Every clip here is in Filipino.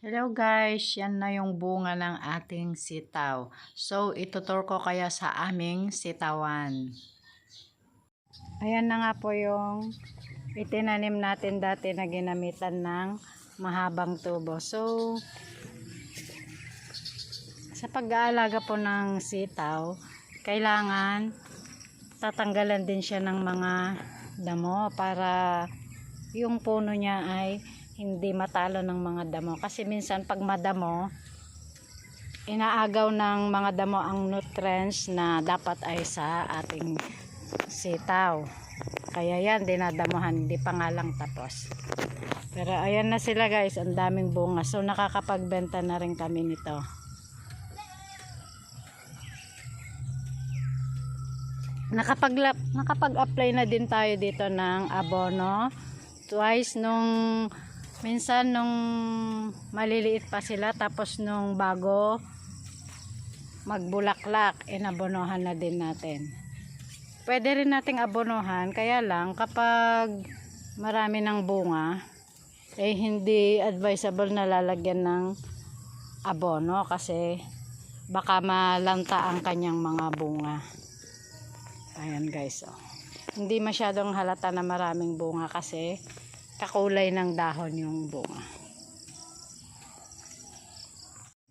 Hello guys, yan na yung bunga ng ating sitaw. So, itutur ko kaya sa aming sitawan. Ayan na nga po yung itinanim natin dati na ginamitan ng mahabang tubo. So, sa pag-aalaga po ng sitaw, kailangan tatanggalan din siya ng mga damo para yung puno niya ay hindi matalo ng mga damo. Kasi minsan pag madamo, inaagaw ng mga damo ang nutrients na dapat ay sa ating sitaw. Kaya yan, dinadamuhan, hindi pa nga lang tapos. Pero ayan na sila guys, ang daming bunga. So nakakapagbenta na rin kami nito. Nakapag-apply na din tayo dito ng abono. Twice minsan nung maliliit pa sila, tapos nung bago magbulaklak, inabonohan na din natin. Pwede rin nating abonohan, kaya lang kapag marami ng bunga, hindi advisable na lalagyan ng abono kasi baka malanta ang kanyang mga bunga. Ayan guys, oh. Hindi masyadong halata na maraming bunga kasi kakulay ng dahon yung bunga.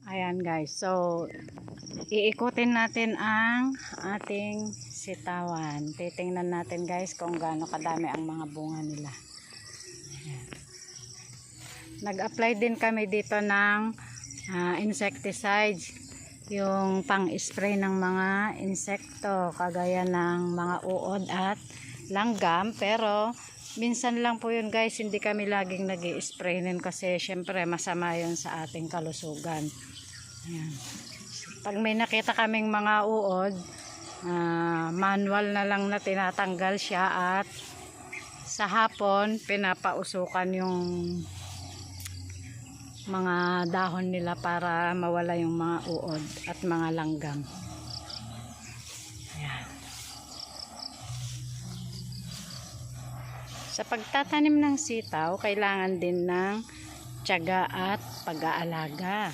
Ayan guys, so iikutin natin ang ating sitawan. Titingnan natin guys kung gaano kadami ang mga bunga nila. Nag-apply din kami dito ng insecticides, yung pang-spray ng mga insekto kagaya ng mga uod at langgam, pero minsan lang po yun guys, hindi kami laging nag-i-spray nun kasi syempre masama yun sa ating kalusugan. Ayan. Pag may nakita kaming mga uod, manual na lang na tinatanggal siya at sa hapon pinapausukan yung mga dahon nila para mawala yung mga uod at mga langgam. Ayan. Sa pagtatanim ng sitaw, kailangan din ng tiyaga at pag-aalaga.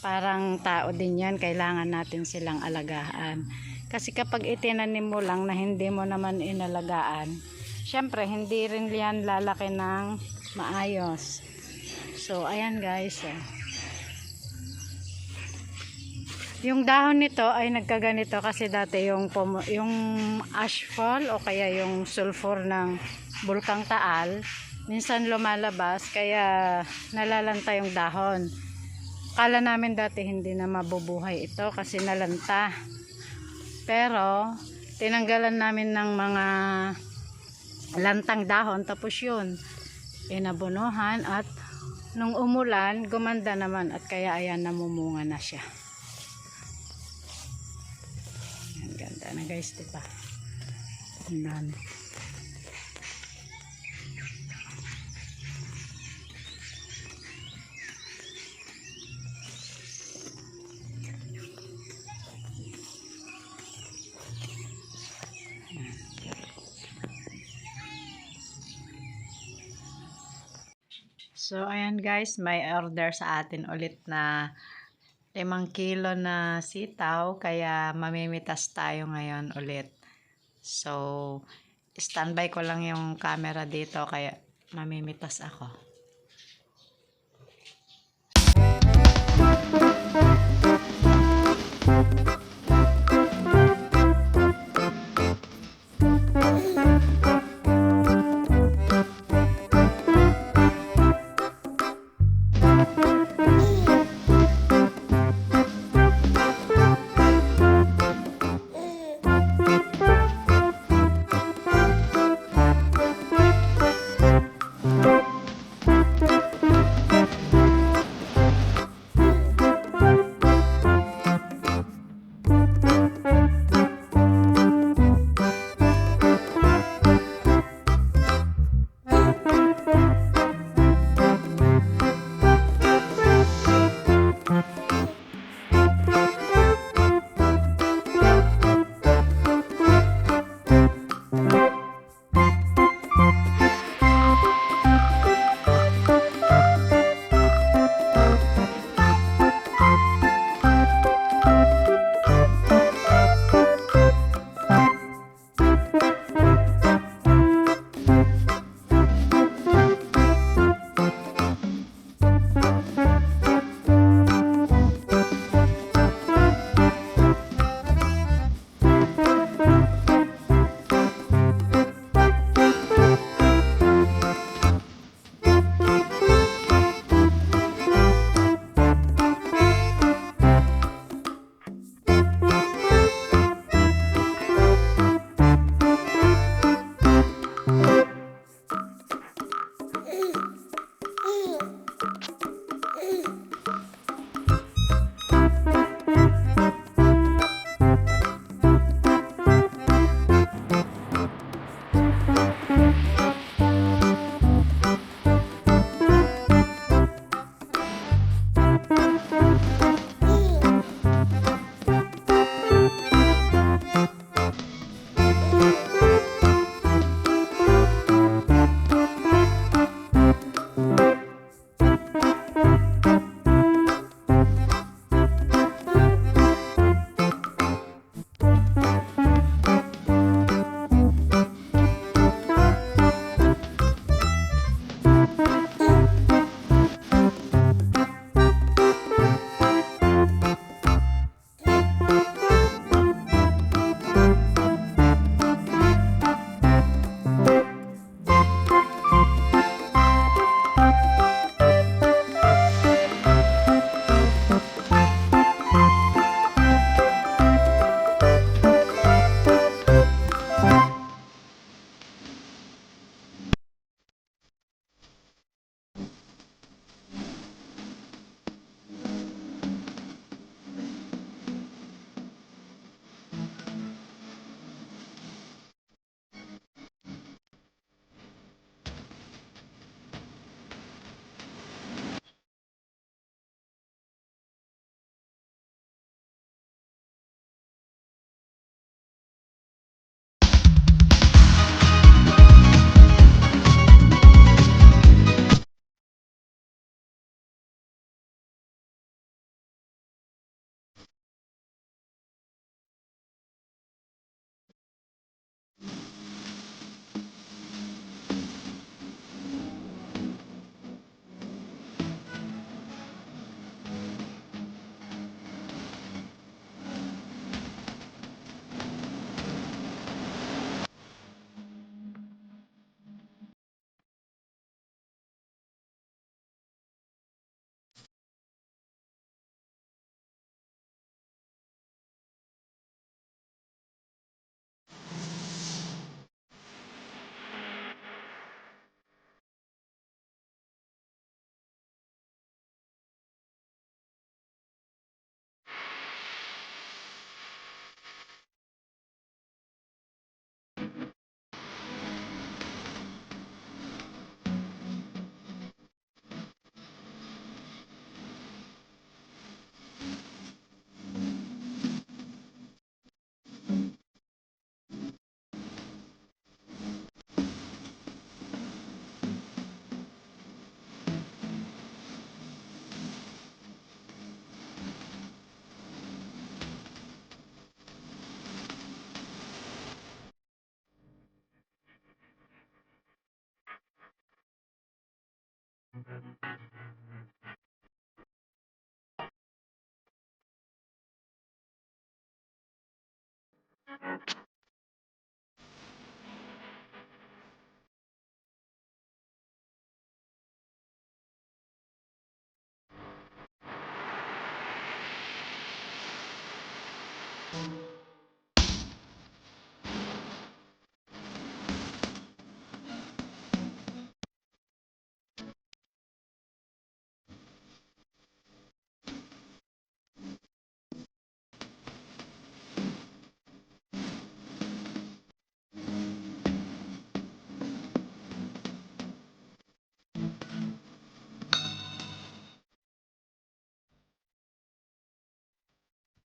Parang tao din yan, kailangan natin silang alagaan. Kasi kapag itinanim mo lang na hindi mo naman inalagaan, syempre hindi rin yan lalaki ng maayos. So ayan guys, yung dahon nito ay nagkaganito kasi dati yung ashfall o kaya yung sulfur ng Bulkang Taal minsan lumalabas, kaya nalalanta yung dahon. Kala namin dati hindi na mabubuhay ito kasi nalanta, pero tinanggalan namin ng mga lantang dahon, tapos yun inabonohan at nung umulan gumanda naman at kaya ayan, namumunga na siya. Ang ganda na guys, diba? Ang dami. So ayan guys, may order sa atin ulit na 5 kilo na sitaw, kaya mamimitas tayo ngayon ulit. So standby ko lang yung camera dito, kaya mamimitas ako.